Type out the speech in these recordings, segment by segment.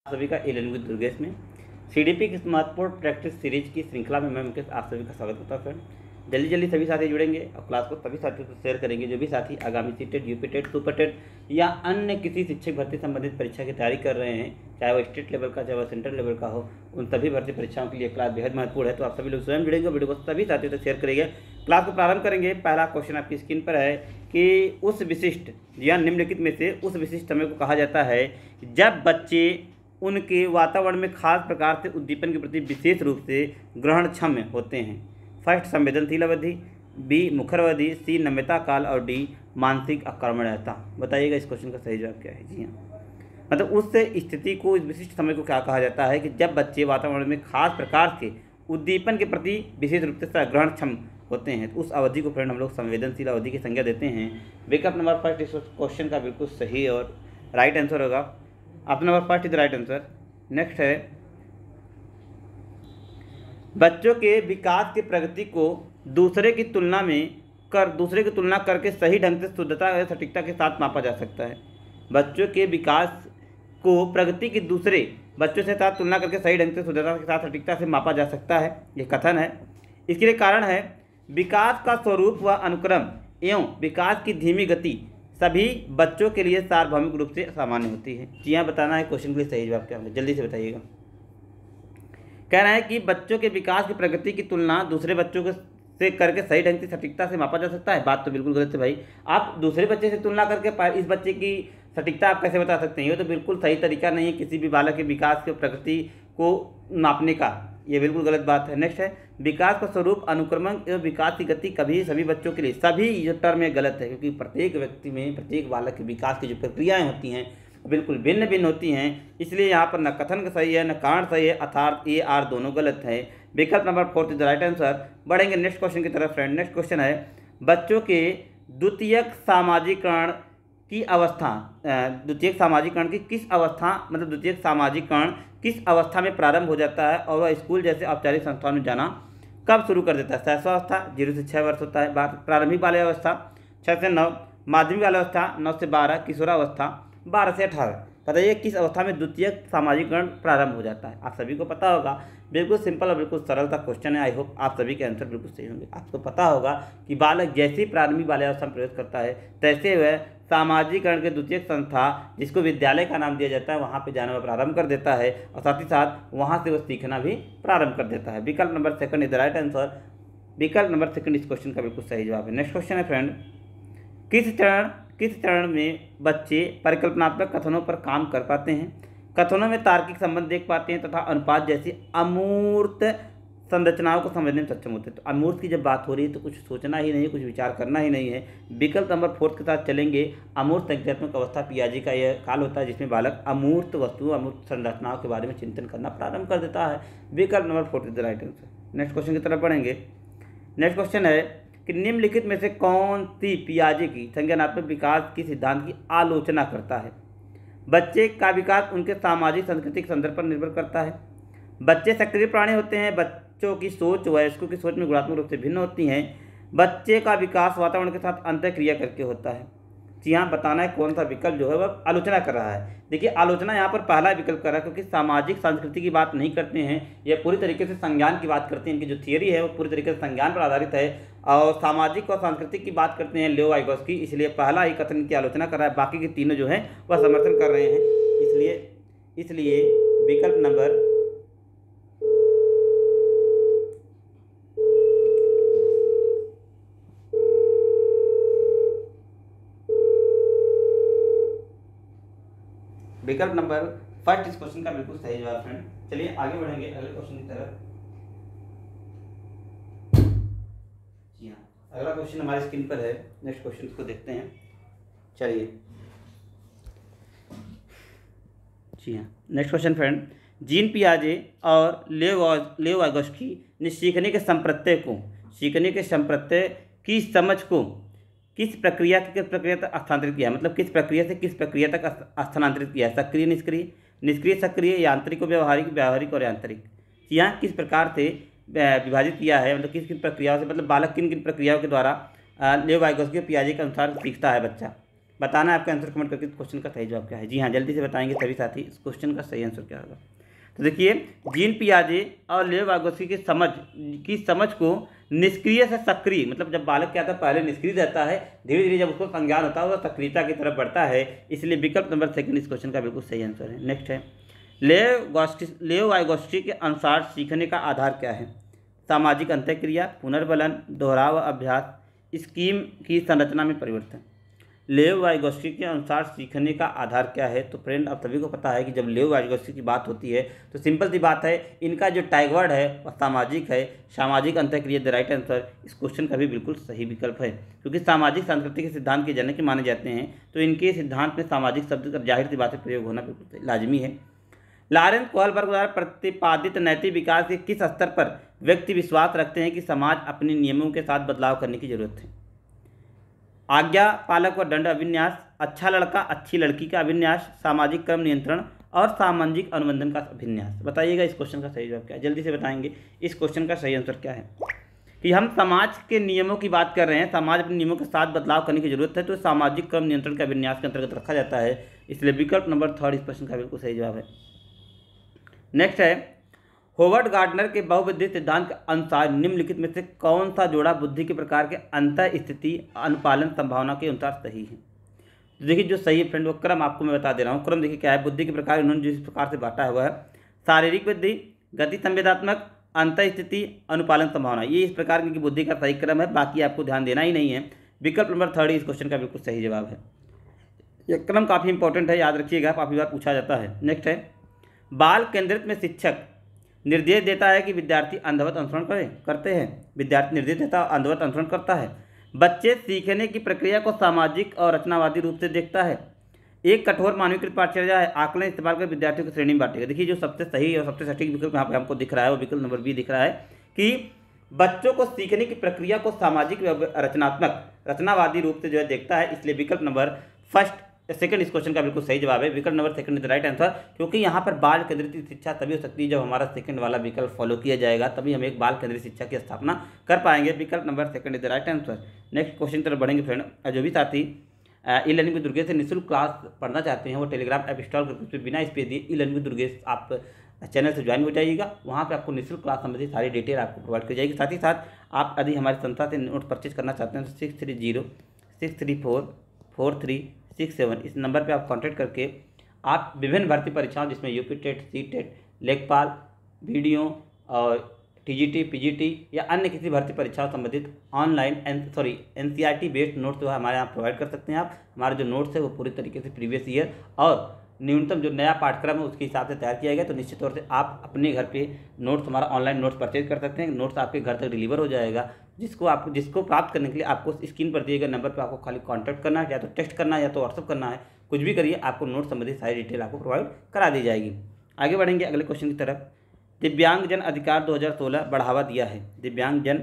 सभी का लैंग्वेज दुर्गेश में सीडीपी की महत्वपूर्ण प्रैक्टिस सीरीज की श्रृंखला में मैं मुकेश आप सभी का स्वागत करता हूँ। फ्रेंड जल्दी सभी साथी जुड़ेंगे और क्लास को सभी साथियों को शेयर करेंगे जो भी साथी आगामी CTET, UP TET, super TET या अन्य किसी शिक्षक भर्ती संबंधित परीक्षा की तैयारी कर रहे हैं, चाहे वो स्टेट लेवल का चाहे वो सेंट्रल लेवल का हो। उन सभी भर्ती परीक्षाओं के लिए क्लास बेहद महत्वपूर्ण है, तो आप सभी लोग स्वयं जुड़ेंगे, वीडियो को सभी साथियों तक शेयर करेंगे। क्लास को प्रारंभ करेंगे। पहला क्वेश्चन आपकी स्क्रीन पर है कि उस विशिष्ट या निम्नलिखित में से उस विशिष्ट समय को कहा जाता है जब बच्चे उनके वातावरण में खास प्रकार से उद्दीपन के प्रति विशेष रूप से ग्रहणक्षम होते हैं। फर्स्ट संवेदनशील अवधि, बी मुखर अवधि, सी नम्यता काल और डी मानसिक अकर्मण्यता। बताइएगा इस क्वेश्चन का सही जवाब क्या है। जी हाँ, मतलब उस स्थिति को, इस विशिष्ट समय को क्या कहा जाता है कि जब बच्चे वातावरण में खास प्रकार के उद्दीपन के प्रति विशेष रूप से ग्रहणक्षम होते हैं, तो उस अवधि को फ्रेंड हम लोग संवेदनशील अवधि की संज्ञा देते हैं। विकल्प नंबर फर्स्ट इस क्वेश्चन का बिल्कुल सही और राइट आंसर होगा। Option number first is right answer. Next है, बच्चों के विकास की प्रगति को दूसरे की तुलना करके सही ढंग से शुद्धता और सटीकता के साथ मापा जा सकता है। बच्चों के विकास को प्रगति की दूसरे बच्चों से साथ तुलना करके सही ढंग से शुद्धता के साथ सटीकता से मापा जा सकता है, ये कथन है। इसके लिए कारण है विकास का स्वरूप व अनुक्रम एवं विकास की धीमी गति सभी बच्चों के लिए सार्वभौमिक रूप से सामान्य होती है। जी हाँ, बताना है क्वेश्चन के लिए सही जवाब क्या होगा, जल्दी से बताइएगा। कह रहा है कि बच्चों के विकास की प्रगति की तुलना दूसरे बच्चों के से करके सही ढंग से सटीकता से मापा जा सकता है। बात तो बिल्कुल गलत है भाई। आप दूसरे बच्चे से तुलना करके इस बच्चे की सटीकता आप कैसे बता सकते हैं? ये तो बिल्कुल सही तरीका नहीं है किसी भी बालक के विकास की प्रगति को नापने का, ये बिल्कुल गलत बात है। नेक्स्ट है, विकास का स्वरूप, अनुक्रमण एवं विकास की गति कभी सभी बच्चों के लिए, सभी ये टर्म में गलत है, क्योंकि प्रत्येक व्यक्ति में, प्रत्येक बालक के विकास की जो प्रक्रियाएं होती हैं बिल्कुल भिन्न भिन्न होती हैं। इसलिए यहाँ पर न कथन सही है न कारण सही है, अर्थात ए आर दोनों गलत है। विकल्प number fourth is the right answer. बढ़ेंगे नेक्स्ट क्वेश्चन की तरफ फ्रेंड। नेक्स्ट क्वेश्चन है, बच्चों के द्वितीयक सामाजिकरण की अवस्था, द्वितीयक सामाजिकरण की किस अवस्था, मतलब द्वितीयक सामाजिकरण किस अवस्था में प्रारंभ हो जाता है और वह स्कूल जैसे औपचारिक संस्थाओं में जाना कब शुरू कर देता है? शैशवावस्था 0 से 6 वर्ष होता है, प्रारंभिक बाल्यावस्था 6 से 9, माध्यमिक बाल्यावस्था 9 से 12, किशोरावस्था 12 से 18। बताइए किस अवस्था में द्वितीयक सामाजिकरण प्रारंभ हो जाता है? आप सभी को पता होगा, बिल्कुल सिंपल और बिल्कुल सरल सा क्वेश्चन है। आई होप आप सभी के आंसर बिल्कुल सही होंगे। आपको पता होगा कि बालक जैसे ही प्रारंभिक बाल्यावस्था में प्रवेश करता है तैसे वह सामाजिकरण के द्वितीयक संस्था, जिसको विद्यालय का नाम दिया जाता है, वहाँ पे जाना प्रारंभ कर देता है और साथ ही साथ वहाँ से वो सीखना भी प्रारंभ कर देता है। विकल्प number second is the right answer. विकल्प नंबर सेकंड इस क्वेश्चन का बिल्कुल सही जवाब है। नेक्स्ट क्वेश्चन है फ्रेंड, किस चरण में बच्चे परिकल्पनात्मक कथनों पर काम कर पाते हैं, कथनों में तार्किक संबंध देख पाते हैं तथा अनुपात जैसी अमूर्त संरचनाओं को समझने में सक्षम होते हैं? तो अमूर्त की जब बात हो रही है तो कुछ सोचना ही नहीं है, कुछ विचार करना ही नहीं है। विकल्प नंबर फोर्थ के साथ चलेंगे। अमूर्त संज्ञात्मक अवस्था पियाजे का यह काल होता है जिसमें बालक अमूर्त वस्तुओं, अमूर्त संरचनाओं के बारे में चिंतन करना प्रारंभ कर देता है। विकल्प number fourth is the right answer. Next question की तरफ बढ़ेंगे। नेक्स्ट क्वेश्चन है कि निम्नलिखित में से कौन सी पियाजे की संज्ञानात्मक विकास की सिद्धांत की आलोचना करता है? बच्चे का विकास उनके सामाजिक सांस्कृतिक संदर्भ पर निर्भर करता है। बच्चे सक्रिय प्राणी होते हैं। बच्चों की सोच वयस्कों की सोच में गुणात्मक रूप से भिन्न होती हैं। बच्चे का विकास वातावरण के साथ अंतःक्रिया करके होता है। जी हाँ, बताना है कौन सा विकल्प जो है वह आलोचना कर रहा है। देखिए, आलोचना यहाँ पर पहला विकल्प कर रहा है, क्योंकि सामाजिक संस्कृति की बात नहीं करते हैं, यह पूरी तरीके से संज्ञान की बात करते हैं। इनकी जो थियरी है वो पूरी तरीके से संज्ञान पर आधारित है और सामाजिक और सांस्कृतिक की बात करते हैं लेओ वाइगोस्की, इसलिए पहला ही कथन की आलोचना कर रहा है। बाकी के तीनों जो है वह समर्थन कर रहे हैं। इसलिए विकल्प नंबर विकल्प नंबर फर्स्ट इस क्वेश्चन का बिल्कुल सही जवाब फ्रेंड। चलिए आगे बढ़ेंगे अगले क्वेश्चन की तरफ। जी हाँ, अगला क्वेश्चन हमारे स्क्रीन पर है। नेक्स्ट क्वेश्चन को देखते हैं। चलिए, जी हाँ, नेक्स्ट क्वेश्चन फ्रेंड, जीन पियाजे और लेओ वाइगोस्की ने सीखने के संप्रत्यय की समझ को किस प्रक्रिया तक स्थानांतरित किया? मतलब किस प्रक्रिया से किस प्रक्रिया तक स्थानांतरित किया? सक्रिय, निष्क्रिय, निष्क्रिय सक्रिय, यांत्रिक और व्यावहारिक और यांत्रिक। यहाँ किस प्रकार से विभाजित किया है, मतलब किस किस प्रक्रियाओं से, मतलब बालक किन किन प्रक्रियाओं के द्वारा लेओ वाइगोस्की और पियाजे के अनुसार सीखता है बच्चा? बताना है आपका आंसर कमेंट करके क्वेश्चन का सही जवाब क्या है। जी हाँ, जल्दी से बताएंगे सभी साथी इस क्वेश्चन का सही आंसर क्या होगा। तो देखिए, जीन पियाजे और लेव वाइगोत्स्की की समझ को निष्क्रिय से सक्रिय, मतलब जब बालक क्या था पहले निष्क्रिय रहता है, धीरे धीरे जब उसको संज्ञान होता है वो सक्रियता की तरफ बढ़ता है, इसलिए विकल्प नंबर सेकंड इस क्वेश्चन का बिल्कुल सही आंसर है। नेक्स्ट है, लेव वाइगोत्स्की के अनुसार सीखने का आधार क्या है? सामाजिक अंतःक्रिया, पुनर्बलन, दोहराव अभ्यास, स्कीम की संरचना में परिवर्तन। लेव वाइगोत्स्की के अनुसार सीखने का आधार क्या है? तो फ्रेंड आप सभी को पता है कि जब लेव वाइगोत्स्की की बात होती है तो सिंपल सी बात है, इनका जो टैगवर्ड है वह सामाजिक है। सामाजिक अंतःक्रिया द राइट आंसर इस क्वेश्चन का भी बिल्कुल सही विकल्प है, क्योंकि सामाजिक संस्कृति के सिद्धांत के जनक माने जाते हैं, तो इनके सिद्धांत में सामाजिक शब्द का जाहिर सी बात है प्रयोग होना बिल्कुल लाजमी है। लॉरेंस कोहलबर्ग द्वारा प्रतिपादित नैतिक विकास के किस स्तर पर व्यक्ति विश्वास रखते हैं कि समाज अपने नियमों के साथ बदलाव करने की जरूरत है? आज्ञा पालक व दंड अभिन्यास, अच्छा लड़का अच्छी लड़की का अभिन्यास, सामाजिक क्रम नियंत्रण और सामाजिक अनुबंधन का अभिन्यास। बताइएगा इस क्वेश्चन का सही जवाब क्या है, जल्दी से बताएंगे इस क्वेश्चन का सही आंसर क्या है। कि हम समाज के नियमों की बात कर रहे हैं, समाज अपने नियमों के साथ बदलाव करने की जरूरत है, तो सामाजिक क्रम नियंत्रण के अभिन्यास के अंतर्गत रखा जाता है, इसलिए विकल्प नंबर 3 इस प्रश्न का बिल्कुल सही जवाब है। नेक्स्ट है, होवर्ड गार्डनर के बहुबुद्धि सिद्धांत के अनुसार निम्नलिखित में से कौन सा जोड़ा बुद्धि के प्रकार के अंतः स्थिति अनुपालन संभावना के अनुसार सही है? तो देखिए जो सही है फ्रेंड वो क्रम आपको मैं बता दे रहा हूँ। क्रम देखिए क्या है, बुद्धि के प्रकार उन्होंने जिस प्रकार से बांटा हुआ है, शारीरिक बुद्धि, गति संवेदात्मक, अंतः स्थिति, अनुपालन संभावना, ये इस प्रकार की बुद्धि का सही क्रम है, बाकी आपको ध्यान देना ही नहीं है। विकल्प नंबर 3 इस क्वेश्चन का बिल्कुल सही जवाब है। यह क्रम काफ़ी इंपॉर्टेंट है, याद रखिएगा, काफ़ी बार पूछा जाता है। नेक्स्ट है, बाल केंद्रित में शिक्षक निर्देश देता है कि विद्यार्थी अंधवत अनुसरण करते हैं। विद्यार्थी निर्देश देता है, अंधवत अनुसरण करता है। बच्चे सीखने की प्रक्रिया को सामाजिक और रचनावादी रूप से देखता है। एक कठोर मानवीकृत पाठचर्या है, आकलन इस्तेमाल कर विद्यार्थियों की श्रेणी में बांटेगा। देखिए जो सबसे सही और सबसे सटीक विकल्प यहाँ पे हमको दिख रहा है वो विकल्प नंबर बी दिख रहा है कि बच्चों को सीखने की प्रक्रिया को सामाजिक रचनात्मक रचनावादी रूप से जो है देखता है, इसलिए विकल्प नंबर सेकंड इस क्वेश्चन का बिल्कुल सही जवाब है। विकल्प number second is the right answer, क्योंकि यहाँ पर बाल केंद्रित शिक्षा तभी हो सकती है जब हमारा सेकंड वाला विकल्प फॉलो किया जाएगा, तभी हम एक बाल केंद्रित शिक्षा की स्थापना कर पाएंगे। विकल्प number second is the right answer. Next question की तरफ बढ़ेंगे फ्रेंड। जो भी साथी ई लर्निंग विद दुर्गेश से निःशुल्क क्लास पढ़ना चाहते हैं वो टेलीग्राम ऐप इंस्टॉल करके उस पर बिना स्पेस दिए ई लर्निंग विद दुर्गेश आप चैनल से ज्वाइन हो जाइएगा। वहाँ पे आपको निःशुल्क क्लास संबंधी सारी डिटेल आपको प्रोवाइड की जाएगी। साथ ही साथ आप यदि हमारी संस्था से नोट परचेज करना चाहते हैं तो 6306344367 इस नंबर पे आप कांटेक्ट करके आप विभिन्न भर्ती परीक्षाओं जिसमें यूपी टेट, सी टेट, लेखपाल, वीडियो और टीजीटी, पीजीटी या अन्य किसी भर्ती परीक्षाओं संबंधित ऑनलाइन एनसीईआरटी बेस्ड नोट्स जो है हमारे यहाँ प्रोवाइड कर सकते हैं आप। हमारे जो नोट्स है वो पूरी तरीके से प्रीवियस ईयर और न्यूनतम जो नया पाठ्यक्रम है उसके हिसाब से तैयार किया गया, तो निश्चित तौर से आप अपने घर पे नोट्स हमारा ऑनलाइन नोट्स परचेज कर सकते हैं। नोट्स आपके घर तक डिलीवर हो जाएगा, जिसको प्राप्त करने के लिए आपको स्क्रीन पर दिए गए नंबर पर आपको खाली कांटेक्ट करना है, या तो टेक्स्ट करना है या तो व्हाट्सअप करना है, कुछ भी करिए, आपको नोट संबंधी सारी डिटेल आपको प्रोवाइड करा दी जाएगी। आगे बढ़ेंगे अगले क्वेश्चन की तरफ। दिव्यांगजन अधिकार 2016 बढ़ावा दिया है। दिव्यांगजन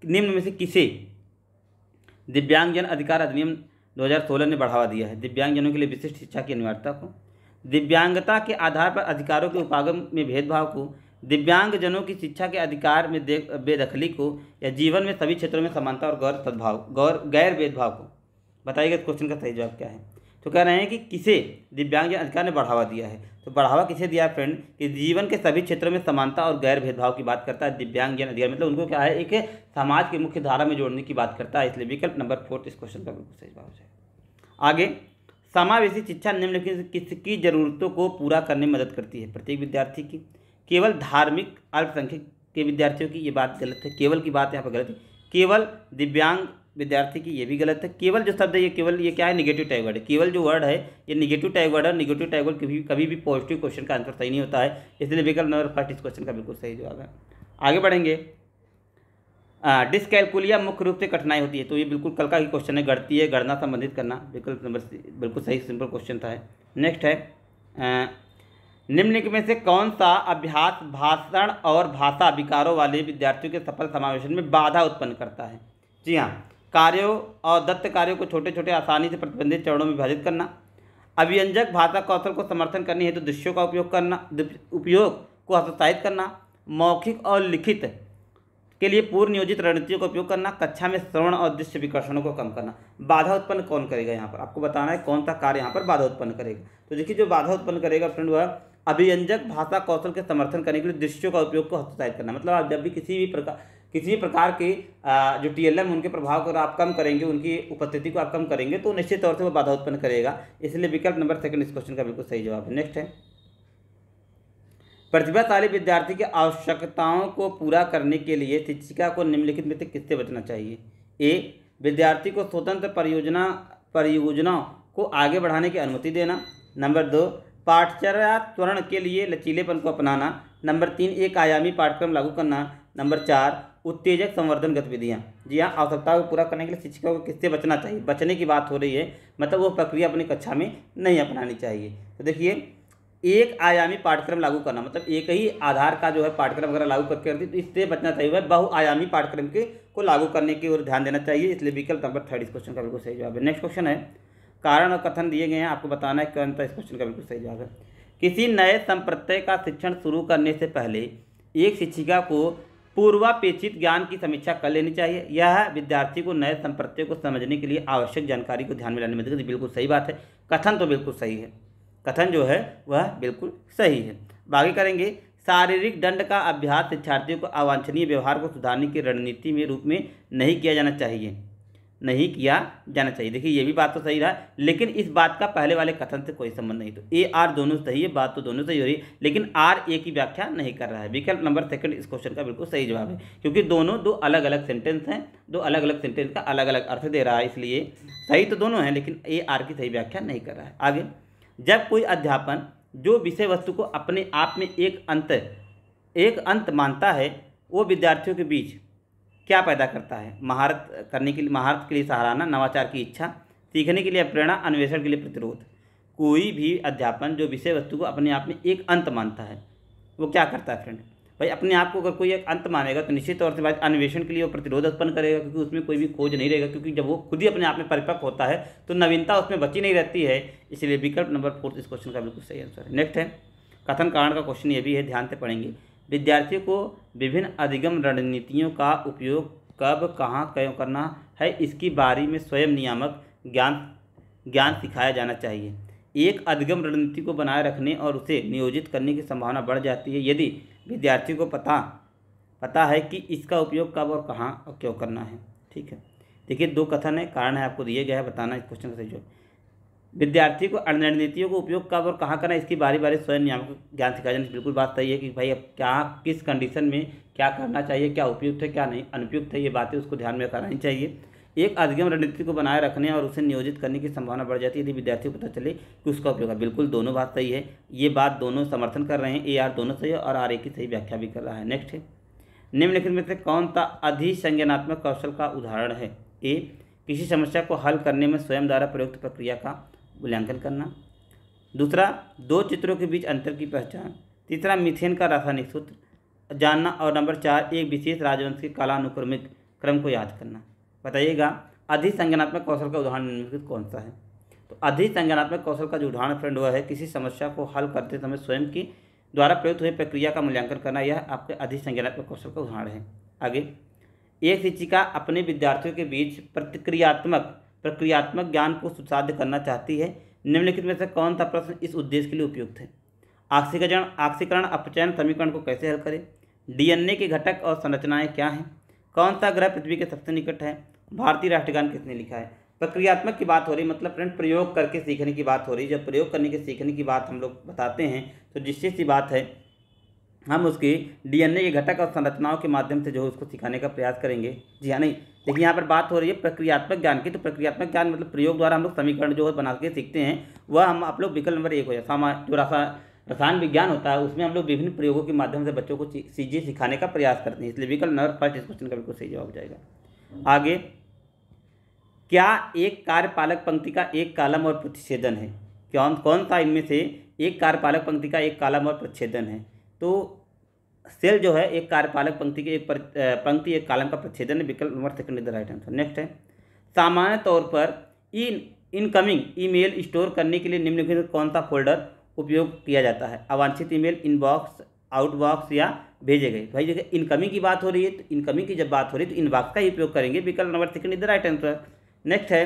निम्न में से किसे दिव्यांगजन अधिकार अधिनियम 2016 ने बढ़ावा दिया है? दिव्यांगजनों के लिए विशिष्ट शिक्षा की अनिवार्यता को, दिव्यांगता के आधार पर अधिकारों के उपागम में भेदभाव को, दिव्यांगजनों की शिक्षा के अधिकार में बेदखली को, या जीवन में सभी क्षेत्रों में समानता और गैर भेदभाव को। बताइएगा इस क्वेश्चन का सही जवाब क्या है। तो कह रहे हैं कि किसे दिव्यांगजन अधिकार ने बढ़ावा दिया है, तो बढ़ावा किसे दिया है फ्रेंड कि जीवन के सभी क्षेत्रों में समानता और गैर भेदभाव की बात करता है दिव्यांगजन अधिकार, मतलब उनको क्या है एक समाज की मुख्य धारा में जोड़ने की बात करता है, इसलिए विकल्प नंबर 4 इस क्वेश्चन का बिल्कुल सही जवाब है। आगे, समावेशी शिक्षा निम्नलिखित किसकी जरूरतों को पूरा करने में मदद करती है? प्रत्येक विद्यार्थी की, केवल धार्मिक अल्पसंख्यक के विद्यार्थियों की, ये बात गलत है, केवल की बात यहाँ पर गलत है, केवल दिव्यांग विद्यार्थी की, ये भी गलत है। केवल जो शब्द है ये केवल ये क्या है, निगेटिव टैग वर्ड है। केवल जो वर्ड है ये निगेटिव टैग वर्ड है, निगेटिव टैग वर्ड कभी भी पॉजिटिव क्वेश्चन का आंसर सही नहीं होता है, इसलिए विकल्प नंबर 1 इस क्वेश्चन का बिल्कुल सही जवाब है। आगे बढ़ेंगे। डिस्कैलकुलिया मुख्य रूप से कठिनाई होती है, तो ये बिल्कुल कल का ही क्वेश्चन है, गणती है, गणना संबंधित करना, विकल्प नंबर बिल्कुल सही सिंपल क्वेश्चन था। नेक्स्ट है, निम्नलिखित में से कौन सा अभ्यास भाषण और भाषा विकारों वाले विद्यार्थियों के सफल समावेशन में बाधा उत्पन्न करता है? जी हाँ, कार्यों और दत्त कार्यों को छोटे छोटे आसानी से प्रतिबंधित चरणों में विभाजित करना, अभिव्यंजक भाषा कौशल को समर्थन करने हेतु दृश्यों का उपयोग को हतोत्साहित करना, मौखिक और लिखित के लिए पूर्व नियोजित रणनीतियों का उपयोग करना, कक्षा में श्रवण और दृश्य विकर्षणों को कम करना। बाधा उत्पन्न कौन करेगा? यहाँ पर आपको बताना है कौन सा कार्य यहाँ पर बाधा उत्पन्न करेगा। तो देखिए जो बाधा उत्पन्न करेगा फ्रेंड वह अभिव्यंजक भाषा कौशल के समर्थन करने के लिए दृश्यों का उपयोग को हतोत्साहित करना। मतलब आप जब भी किसी भी प्रकार के जो TLM उनके प्रभाव को आप कम करेंगे, उनकी उपस्थिति को आप कम करेंगे, तो निश्चित तौर से वो बाधा उत्पन्न करेगा। इसलिए विकल्प नंबर 2 इस क्वेश्चन का बिल्कुल सही जवाब है। नेक्स्ट है, प्रतिभाशाली विद्यार्थी की आवश्यकताओं को पूरा करने के लिए शिक्षिका को निम्नलिखित में से किससे बचना चाहिए? ए, विद्यार्थी को स्वतंत्र परियोजनाओं को आगे बढ़ाने की अनुमति देना। नंबर 2, पाठचर्या त्वरण के लिए लचीलेपन को अपनाना। नंबर 3, एक आयामी पाठ्यक्रम लागू करना। नंबर 4, उत्तेजक संवर्धन गतिविधियाँ। जी हाँ, आवश्यकताओं को पूरा करने के लिए शिक्षिका को किससे बचना चाहिए? बचने की बात हो रही है, मतलब वो प्रक्रिया अपनी कक्षा में नहीं अपनानी चाहिए। तो देखिए एक आयामी पाठ्यक्रम लागू करना, मतलब एक ही आधार का जो है पाठ्यक्रम वगैरह लागू करके करती, तो इससे बचना चाहिए। वह बहुआयामी पाठ्यक्रम को लागू करने की ओर ध्यान देना चाहिए। इसलिए विकल्प नंबर 3 इस क्वेश्चन का बिल्कुल सही जवाब है। नेक्स्ट क्वेश्चन है, कारण और कथन दिए गए हैं, आपको बताना है कौन सा इस क्वेश्चन का बिल्कुल सही जवाब है। किसी नए संप्रत्यय का शिक्षण शुरू करने से पहले एक शिक्षिका को पूर्वापेक्षित ज्ञान की समीक्षा कर लेनी चाहिए। यह विद्यार्थी को नए संप्रत्यय को समझने के लिए आवश्यक जानकारी को ध्यान में लाने में मदद करती है। बिल्कुल सही बात है, कथन तो बिल्कुल सही है, कथन जो है वह बिल्कुल सही है। बाकी करेंगे, शारीरिक दंड का अभ्यास शिक्षार्थियों को अवांछनीय व्यवहार को सुधारने की रणनीति में रूप में नहीं किया जाना चाहिए। देखिए ये भी बात तो सही रहा, लेकिन इस बात का पहले वाले कथन से कोई संबंध नहीं। तो ए आर दोनों सही है, बात तो दोनों सही हो रही है, लेकिन आर ए की व्याख्या नहीं कर रहा है। विकल्प नंबर 2 इस क्वेश्चन का बिल्कुल सही जवाब है, क्योंकि दोनों दो अलग अलग सेंटेंस हैं, दो अलग अलग सेंटेंस का अलग अलग अर्थ दे रहा है, इसलिए सही तो दोनों हैं, लेकिन ए आर की सही व्याख्या नहीं कर रहा है। आगे, जब कोई अध्यापन जो विषय वस्तु को अपने आप में एक अंत मानता है, वो विद्यार्थियों के बीच क्या पैदा करता है? महारत के लिए सराहना, नवाचार की इच्छा, सीखने के लिए प्रेरणा, अन्वेषण के लिए प्रतिरोध। कोई भी अध्यापन जो विषय वस्तु को अपने आप में एक अंत मानता है, वो क्या करता है फ्रेंड? भाई अपने आप को अगर कोई एक अंत मानेगा तो निश्चित तौर से भाई अन्वेषण के लिए वो प्रतिरोध उत्पन्न करेगा, क्योंकि उसमें कोई भी खोज नहीं रहेगा, क्योंकि जब वो खुद ही अपने आप में परिपक्व होता है तो नवीनता उसमें बची नहीं रहती है। इसलिए विकल्प नंबर 4 इस क्वेश्चन का बिल्कुल सही आंसर है। नेक्स्ट है, कथन कारण का क्वेश्चन ये भी है, ध्यान से पढ़ेंगे। विद्यार्थियों को विभिन्न अधिगम रणनीतियों का उपयोग कब कहाँ क्यों करना है, इसकी बारी में स्वयं नियामक ज्ञान सिखाया जाना चाहिए। एक अधिगम रणनीति को बनाए रखने और उसे नियोजित करने की संभावना बढ़ जाती है यदि विद्यार्थियों को पता है कि इसका उपयोग कब और कहाँ और क्यों करना है। ठीक है, देखिए 2 कथन है, कारण है आपको दिए गया है, बताना इस क्वेश्चन का सही जवाब। विद्यार्थी को रणनीतियों को उपयोग कब और कहाँ करना है, इसकी बारी बारी स्वयं नियामक ज्ञान सिखाया जाना। बिल्कुल बात सही है कि भाई अब क्या किस कंडीशन में क्या करना चाहिए, क्या उपयुक्त है क्या नहीं अनुपयुक्त है, ये बातें उसको ध्यान में करानी चाहिए। एक अधिगम रणनीति को बनाए रखने और उसे नियोजित करने की संभावना बढ़ जाती है यदि विद्यार्थी को पता चले कि उसका उपयोग है। बिल्कुल दोनों बात सही है, ये बात दोनों समर्थन कर रहे हैं, ए आर दोनों सही है और आर ए की सही व्याख्या भी कर रहा है। नेक्स्ट है, निम्नलिखित में से कौन सा अधिसंज्ञानात्मक कौशल का उदाहरण है? ए, किसी समस्या को हल करने में स्वयं द्वारा प्रयुक्त प्रक्रिया का मूल्यांकन करना। दूसरा, 2 चित्रों के बीच अंतर की पहचान। तीसरा, मीथेन का रासायनिक सूत्र जानना। और नंबर 4, एक विशेष राजवंश के कालानुक्रमिक क्रम को याद करना। बताइएगा अधिसंज्ञानात्मक कौशल का उदाहरण निम्नलिखित कौन सा है? तो अधिसंज्ञानात्मक कौशल का जो उदाहरण फ्रेंड वह है किसी समस्या को हल करते समय स्वयं की द्वारा प्रयुक्त हुई प्रक्रिया का मूल्यांकन करना, यह आपके अधिसंज्ञानात्मक कौशल का उदाहरण है। आगे, एक शिक्षिका अपने विद्यार्थियों के बीच प्रक्रियात्मक ज्ञान को सुसाध्य करना चाहती है। निम्नलिखित में से कौन सा प्रश्न इस उद्देश्य के लिए उपयुक्त है? ऑक्सीकरण अपचयन समीकरण को कैसे हल करें? DNA के घटक और संरचनाएं क्या हैं? कौन सा ग्रह पृथ्वी के सबसे निकट है? भारतीय राष्ट्रगान किसने लिखा है? प्रक्रियात्मक की बात हो रही, मतलब फ्रेंड प्रयोग करके सीखने की बात हो रही। जब प्रयोग करने के सीखने की बात हम लोग बताते हैं तो निश्चित सी बात है हम उसकी DNA के घटक और संरचनाओं के माध्यम से जो है उसको सिखाने का प्रयास करेंगे। जी हाँ, नहीं देखिए यहाँ पर बात हो रही है प्रक्रियात्मक ज्ञान की। तो प्रक्रियात्मक ज्ञान मतलब प्रयोग द्वारा हम लोग समीकरण जो है बना के सीखते हैं, वह हम आप लोग विकल्प नंबर 1 हो जाए। जो रसायन विज्ञान होता है उसमें हम लोग विभिन्न प्रयोगों के माध्यम से बच्चों को चीज़ें सिखाने का प्रयास करते हैं। इसलिए विकल्प नंबर 1 इस क्वेश्चन का बिल्कुल सही जवाब हो जाएगा। आगे, क्या एक कार्यपालक पंक्ति का एक कॉलम और प्रतिच्छेदन है? कौन सा इनमें से एक कार्यपालक पंक्ति का एक कॉलम और प्रतिच्छेदन है? तो सेल जो है एक कार्यपालक पंक्ति के एक कॉलम का प्रतिच्छेदन है। विकल्प number 2 is the right answer. Next है, सामान्य तौर पर इनकमिंग ईमेल स्टोर करने के लिए निम्नलिखित कौन सा फोल्डर उपयोग किया जाता है? अवांछित ईमेल, इनबॉक्स, आउटबॉक्स या भेजे गए। भाई देखिए इनकमिंग की बात हो रही है, तो इनकमिंग की जब बात हो रही है तो इनबॉक्स का ही उपयोग करेंगे। विकल्प number second is the right answer. Next है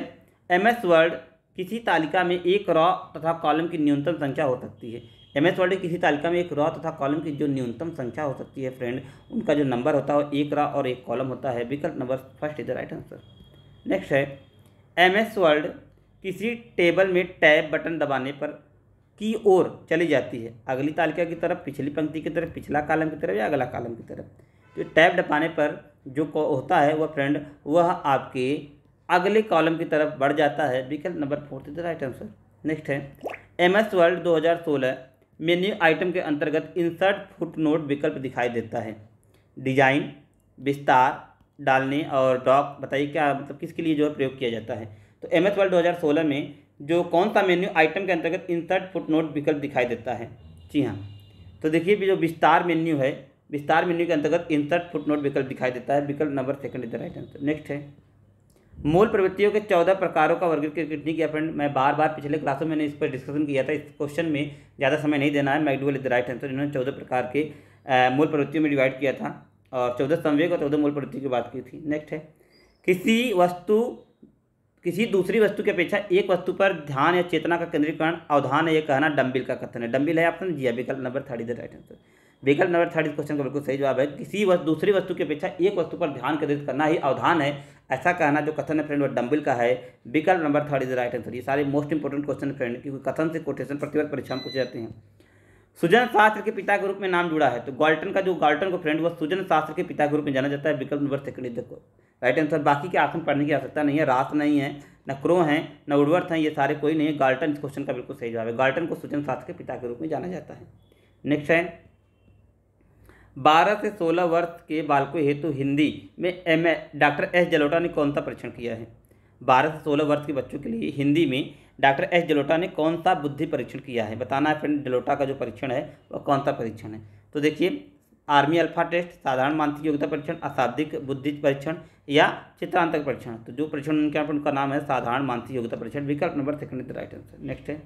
MS वर्ड किसी तालिका में एक रॉ तथा कॉलम की न्यूनतम संख्या हो सकती है। MS वर्ड किसी तालिका में एक रॉ तथा कॉलम की जो न्यूनतम संख्या हो सकती है फ्रेंड, उनका जो नंबर होता है वो एक रॉ और एक कॉलम होता है। विकल्प number first is the right answer. Next है MS वर्ड किसी टेबल में टैब बटन दबाने पर की ओर चली जाती है, अगली तालिका की तरफ, पिछली पंक्ति की तरफ, पिछला कॉलम की तरफ या अगला कॉलम की तरफ। तो टैब दबाने पर जो होता है वह फ्रेंड वह आपके अगले कॉलम की तरफ बढ़ जाता है। विकल्प number fourth is the right answer. Next है MS वर्ल्ड 2016 मेन्यू आइटम के अंतर्गत इंसर्ट फुटनोट विकल्प दिखाई देता है। डिजाइन, विस्तार, डालने और डॉक, बताइए क्या मतलब किसके लिए जो है प्रयोग किया जाता है। तो MS वर्ल्ड 2016 में जो कौन सा मेन्यू आइटम के अंतर्गत इंसर्ट फुटनोट विकल्प दिखाई देता है। जी हाँ, तो देखिए जो विस्तार मेन्यू है, विस्तार मेन्यू के अंतर्गत इंसर्ट फुटनोट विकल्प दिखाई देता है। विकल्प number second is the right answer. Next है मूल प्रवृत्तियों के 14 प्रकारों का वर्गीकृत नहीं किया फ्रेंड। मैं बार बार पिछले क्लासों में मैंने इस पर डिस्कशन किया था, इस क्वेश्चन में ज़्यादा समय नहीं देना है। McDougall is the right answer. इन्होंने 14 प्रकार के मूल प्रवृत्तियों में डिवाइड किया था और 14 संवेग और 14 मूल प्रवृत्ति की बात की थी। नेक्स्ट है किसी दूसरी वस्तु की अपेक्षा एक वस्तु पर ध्यान या चेतना का केंद्रीकरण अवधान है, यह कहना डम्बिल का कथन है। डम्बिल है ऑप्शन जी है। विकल्प number third is the right answer. विकल्प नंबर थर्ड इस क्वेश्चन का बिल्कुल सही जवाब है। दूसरी वस्तु की अपेक्षा एक वस्तु पर ध्यान केंद्रित करना ही अवधान है, ऐसा कहना जो कथन है फ्रेंड वह डम्बिल का है। विकल्प number third is the right answer. ये सारे मोस्ट इंपोर्टेंट क्वेश्चन फ्रेंड, क्योंकि कथन से कोटेशन प्रतिवर्ग परीक्षा में पूछे जाते हैं। सुजन शास्त्र के पिता के रूप में नाम जुड़ा है, तो गाल्टन को फ्रेंड वह सुजन शास्त्र के पिता के रूप में जाना जाता है। विकल्प number second is the right answer. बाकी के आसन पढ़ने की आवश्यकता नहीं है, रास नहीं है, न क्रो हैं, न वुडवर्थ हैं, ये सारे कोई नहीं है। गाल्टन इस क्वेश्चन का बिल्कुल सही जवाब है। गाल्टन को सुजन शास्त्र के पिता के रूप में जाना जाता है। नेक्स्ट है 12 से 16 वर्ष के बालकों हेतु हिंदी में डॉक्टर एस जलोटा ने कौन सा परीक्षण किया है। 12 से 16 वर्ष के बच्चों के लिए हिंदी में डॉक्टर एस जलोटा ने कौन सा बुद्धि परीक्षण किया है। बताना है फ्रेंड जलोटा का जो परीक्षण है वह कौन सा परीक्षण है। तो देखिए आर्मी अल्फा टेस्ट, साधारण मानसिक योग्यता परीक्षण, अशाब्दिक बुद्धि परीक्षण या चित्रांतक परीक्षण। तो जो परीक्षण उनका नाम है साधारण मानसिक योग्यता परीक्षण। विकल्प number second is the right answer. Next है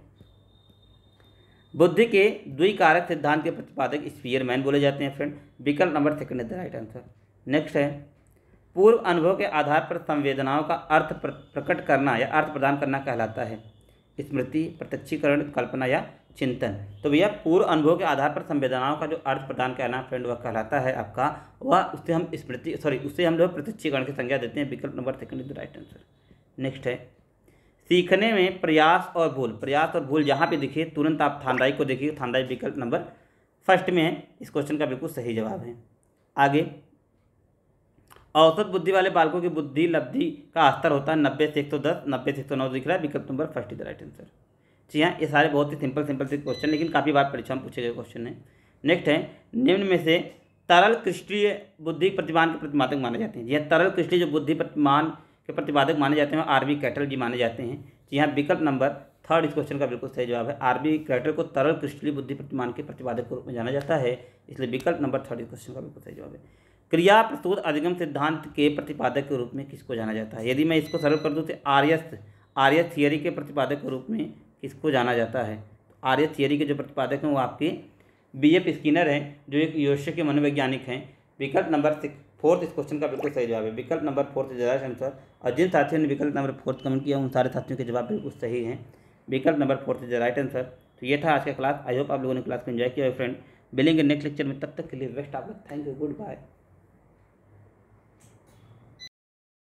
बुद्धि के द्विकारक सिद्धांत के प्रतिपादक स्पीयरमैन बोले जाते हैं फ्रेंड। विकल्प number second is the right answer. Next है पूर्व अनुभव के आधार पर संवेदनाओं का अर्थ प्रकट करना या अर्थ प्रदान करना कहलाता है। स्मृति, प्रत्यक्षीकरण, कल्पना या चिंतन। तो भैया पूर्व अनुभव के आधार पर संवेदनाओं का जो अर्थ प्रदान करना फ्रेंड वह कहलाता है आपका वह उससे हम लोग प्रत्यक्षीकरण की संज्ञा देते हैं। विकल्प number second is the right answer. Next है सीखने में प्रयास और भूल जहाँ पे दिखे तुरंत आप थानराई को देखिए। थानराई विकल्प नंबर फर्स्ट में है, इस क्वेश्चन का बिल्कुल सही जवाब है। आगे औसत बुद्धि वाले बालकों की बुद्धि लब्धि का स्तर होता है 90 से 110, 90 से 109 दिख रहा है। विकल्प number first is the right answer. जी हाँ, ये सारे बहुत ही सिंपल से क्वेश्चन, लेकिन काफ़ी बार परीक्षा में पूछे गए क्वेश्चन है। नेक्स्ट है निम्न में से तरल क्रिस्टलीय बुद्धि प्रतिमान के प्रतिपादक माने जाते हैं। जी हाँ, तरल क्रिस्टलीय जो बुद्धि प्रतिमान के प्रतिपादक माने जाते हैं RB कैटल जी माने जाते हैं। जी हाँ, विकल्प नंबर थर्ड इस क्वेश्चन का बिल्कुल सही जवाब है। RB कैटल को तरल क्रिस्टलीय बुद्धि प्रतिमान के प्रतिपादक के रूप में जाना जाता है, इसलिए विकल्प नंबर थर्ड इस क्वेश्चन का बिल्कुल सही जवाब है। क्रिया प्रस्तुत अधिगम सिद्धांत के प्रतिपादक के रूप में किसको जाना जाता है। यदि मैं इसको सरल कर दूँ तो आर्य थियरी के प्रतिपादक के रूप में किसको जाना जाता है। आर्य थियरी के जो प्रतिपादक हैं वो आपके BF स्किनर हैं, जो एक यूएसए के मनोवैज्ञानिक हैं। विकल्प नंबर फोर्थ इस क्वेश्चन का बिल्कुल सही जवाब है। विकल्प number fourth is the right answer. और जिन साथियों ने विकल्प नंबर फोर्थ कमेंट किया उन सारे साथियों के जवाब बिल्कुल सही हैं। विकल्प number fourth is the right answer. तो ये था आज का क्लास। आई होप आप लोगों ने क्लास को एंजॉय किया फ्रेंड। मिलेंगे नेक्स्ट लेक्चर में, तब तक के लिए बेस्ट आप लोग। Thank you, good bye.